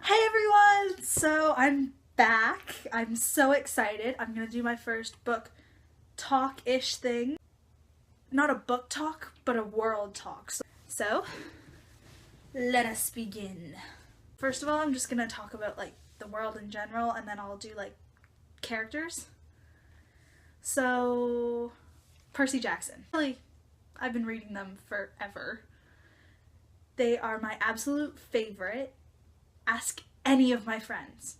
Hey everyone! So I'm back. I'm so excited. I'm gonna do my first book talk-ish thing. Not a book talk, but a world talk. So let us begin. First of all, I'm just gonna talk about like the world in general, and then I'll do like characters. So Percy Jackson. Really, I've been reading them forever. They are my absolute favorite. Ask any of my friends.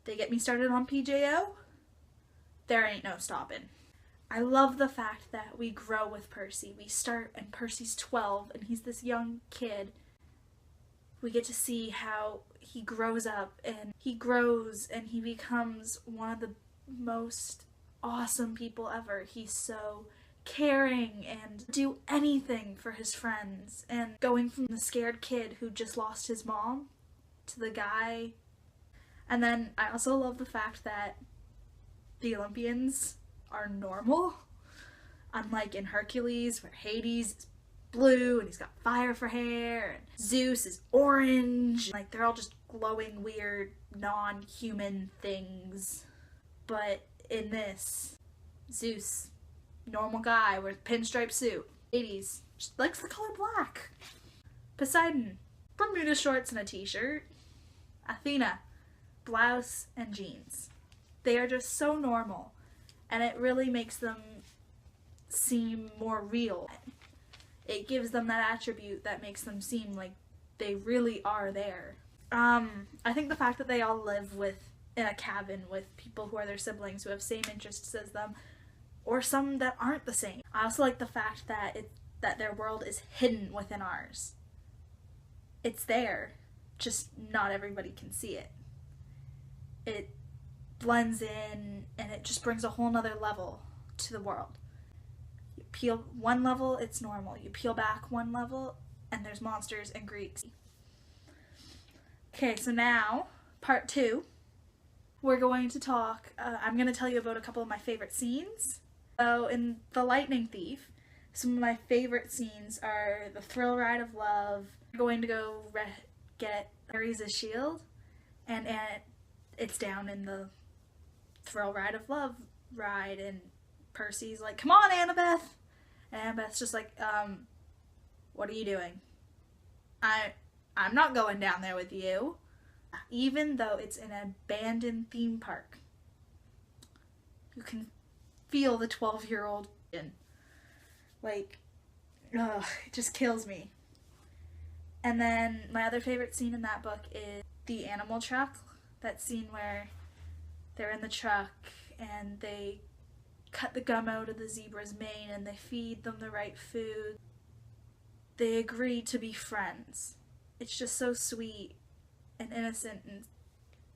They get me started on PJO, there ain't no stopping. I love the fact that we grow with Percy. We start and Percy's 12 and he's this young kid. We get to see how he grows up and he grows and he becomes one of the most awesome people ever. He's so caring and do anything for his friends, and going from the scared kid who just lost his mom to the guy. And then I also love the fact that the Olympians are normal, unlike in Hercules where Hades is blue and he's got fire for hair and Zeus is orange. Like, they're all just glowing weird non-human things. But in this, Zeus, normal guy with pinstripe suit. Hades just likes the color black. Poseidon, Bermuda shorts and a t-shirt. Athena, blouse and jeans. They are just so normal, and it really makes them seem more real. It gives them that attribute that makes them seem like they really are there. I think the fact that they all live in a cabin with people who are their siblings who have same interests as them, or some that aren't the same. I also like the fact that their world is hidden within ours. It's there, just not everybody can see it. It blends in and it just brings a whole nother level to the world. You peel one level, it's normal. You peel back one level and there's monsters and Greeks. Okay, so now, part 2. We're going to talk, I'm going to tell you about a couple of my favorite scenes. So in The Lightning Thief, some of my favorite scenes are the thrill ride of love. We're going to go get Ares' shield, and it's down in the thrill ride of love ride, and Percy's like, "Come on, Annabeth!" And Annabeth's just like, what are you doing? I'm not going down there with you. Even though it's an abandoned theme park, you can feel the 12-year-old in. Like, ugh, it just kills me. And then my other favorite scene in that book is the animal truck. That scene where they're in the truck and they cut the gum out of the zebra's mane and they feed them the right food. They agree to be friends. It's just so sweet and innocent, and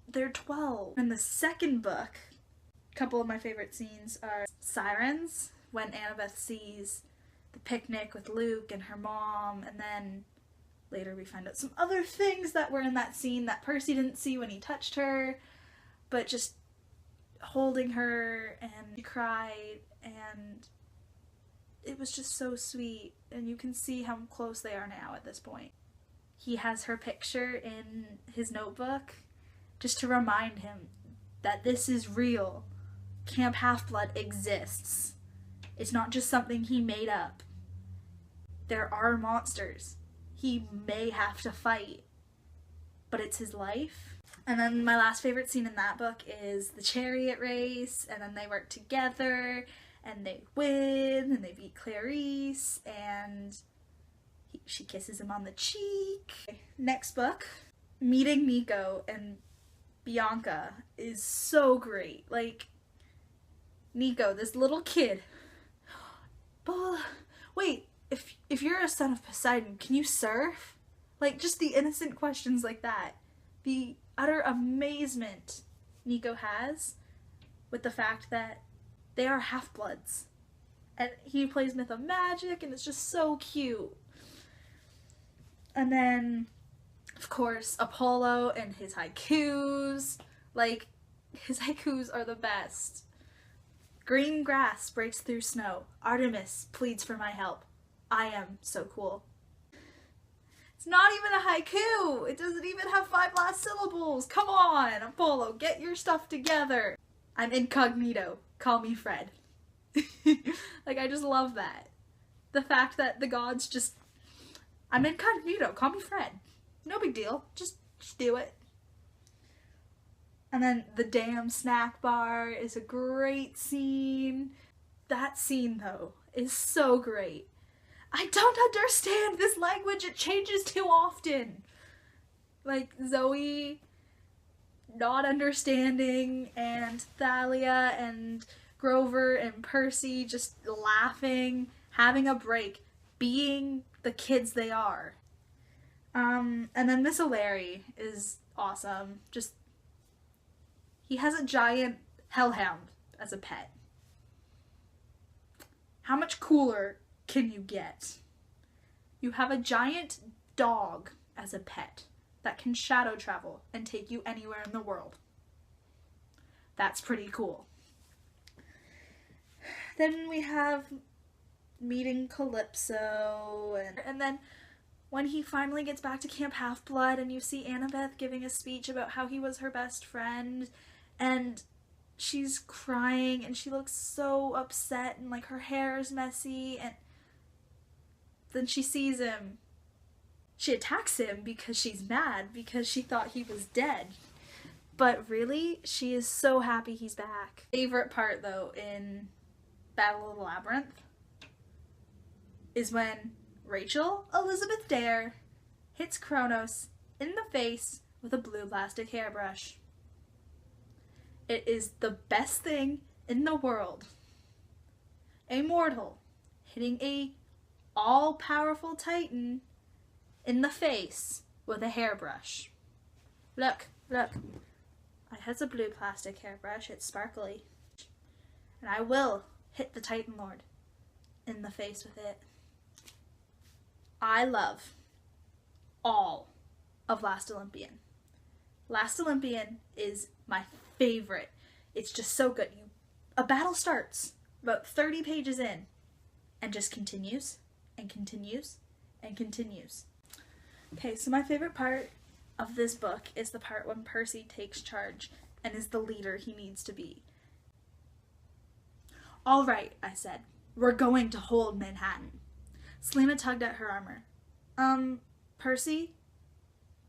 they're 12. In the second book, a couple of my favorite scenes are Sirens, when Annabeth sees the picnic with Luke and her mom, and then later we find out some other things that were in that scene that Percy didn't see when he touched her, but just holding her, and she cried, and it was just so sweet, and you can see how close they are now at this point. He has her picture in his notebook just to remind him that this is real. Camp Half-Blood exists. It's not just something he made up. There are monsters he may have to fight, but it's his life. And then my last favorite scene in that book is the chariot race, and then they work together, and they win, and they beat Clarice, and she kisses him on the cheek. Next book, meeting Nico and Bianca is so great. Like, Nico, this little kid. But wait, if you're a son of Poseidon, can you surf? Like, just the innocent questions like that. The utter amazement Nico has with the fact that they are half-bloods. And he plays Myth of Magic, and it's just so cute. And then, of course, Apollo and his haikus. Like, his haikus are the best. Green grass breaks through snow. Artemis pleads for my help. I am so cool. It's not even a haiku. It doesn't even have 5 last syllables. Come on, Apollo, get your stuff together. I'm incognito. Call me Fred. Like, I just love that. The fact that the gods just, I'm incognito. Call me Fred. No big deal. Just do it. And then the damn snack bar is a great scene. That scene, though, is so great. I don't understand this language. It changes too often. Like, Zoe not understanding, and Thalia and Grover and Percy just laughing, having a break, being the kids they are. And then Miss O'Leary is awesome. Just, he has a giant hellhound as a pet. How much cooler can you get? You have a giant dog as a pet that can shadow travel and take you anywhere in the world. That's pretty cool. Then we have meeting Calypso, and then when he finally gets back to Camp Half-Blood and you see Annabeth giving a speech about how he was her best friend, and she's crying and she looks so upset and like her hair is messy, and then she sees him. She attacks him because she's mad because she thought he was dead. But really, she is so happy he's back. Favorite part though in Battle of the Labyrinth is when Rachel Elizabeth Dare hits Kronos in the face with a blue plastic hairbrush. It is the best thing in the world. A mortal hitting a all-powerful titan in the face with a hairbrush. Look, look. It has a blue plastic hairbrush. It's sparkly. And I will hit the Titan Lord in the face with it. I love all of Last Olympian. Last Olympian is my favorite. It's just so good. A battle starts about 30 pages in and just continues and continues and continues. Okay, so my favorite part of this book is the part when Percy takes charge and is the leader he needs to be. All right, I said. We're going to hold Manhattan. Selena tugged at her armor. Percy?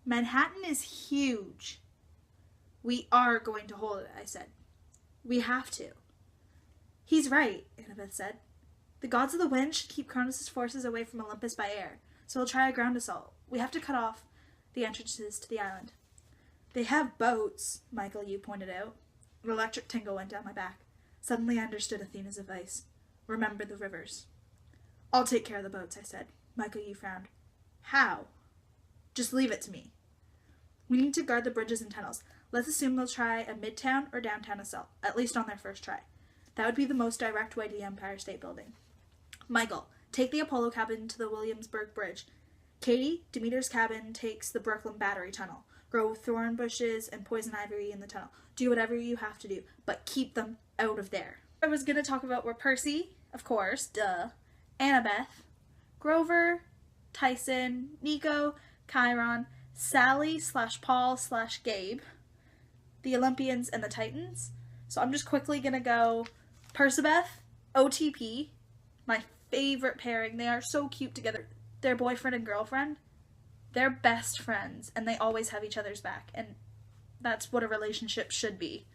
Manhattan is huge. We are going to hold it, I said. We have to. He's right, Annabeth said. The gods of the wind should keep Kronos' forces away from Olympus by air, so we'll try a ground assault. We have to cut off the entrances to the island. They have boats, Michael Yu pointed out. An electric tingle went down my back. Suddenly I understood Athena's advice. Remember the rivers. I'll take care of the boats, I said. Michael Yu frowned. How? Just leave it to me. We need to guard the bridges and tunnels. Let's assume they'll try a midtown or downtown assault, at least on their first try. That would be the most direct way to the Empire State Building. Michael, take the Apollo cabin to the Williamsburg Bridge. Katie, Demeter's cabin takes the Brooklyn Battery Tunnel. Grow thorn bushes and poison ivy in the tunnel. Do whatever you have to do, but keep them out of there. I was going to talk about where Percy, of course, duh, Annabeth, Grover, Tyson, Nico, Chiron, Sally/Paul/Gabe, the Olympians, and the Titans. So I'm just quickly going to go Percabeth, OTP, my favorite pairing. They are so cute together. They're boyfriend and girlfriend. They're best friends, and they always have each other's back, and that's what a relationship should be.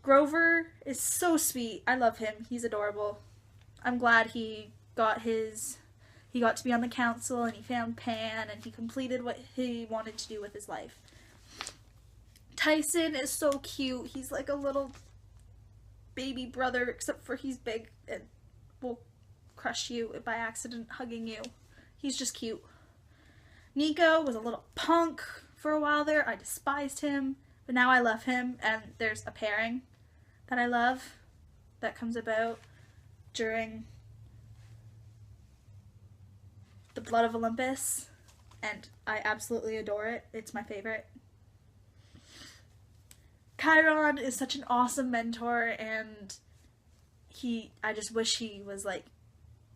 Grover is so sweet. I love him. He's adorable. I'm glad he got to be on the council, and he found Pan, and he completed what he wanted to do with his life. Tyson is so cute. He's like a little baby brother, except for he's big and will crush you by accident hugging you. He's just cute. Nico was a little punk for a while there. I despised him, but now I love him, and there's a pairing that I love that comes about during the Blood of Olympus, and I absolutely adore it. It's my favorite. Chiron is such an awesome mentor, and I just wish he was like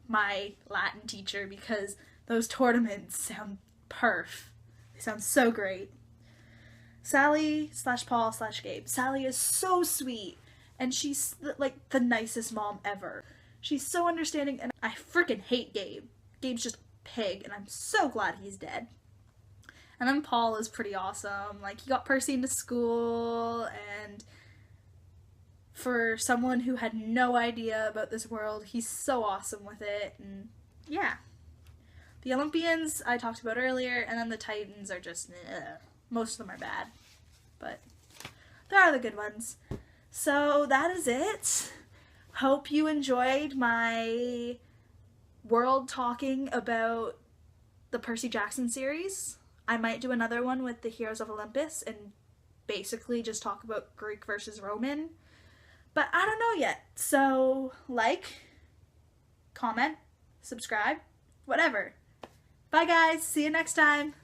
my Latin teacher, because Those tournaments sound perf. They sound so great. Sally/Paul/Gabe. Sally is so sweet, and she's like the nicest mom ever. She's so understanding, and I freaking hate Gabe. Gabe's just a pig, and I'm so glad he's dead. And then Paul is pretty awesome. Like, he got Percy into school, and for someone who had no idea about this world, he's so awesome with it. And yeah. The Olympians I talked about earlier, and then the Titans are just, most of them are bad. But there are the good ones. So that is it. Hope you enjoyed my world talking about the Percy Jackson series. I might do another one with the Heroes of Olympus and basically just talk about Greek versus Roman. But I don't know yet. So, like, comment, subscribe, whatever. Bye guys, see you next time.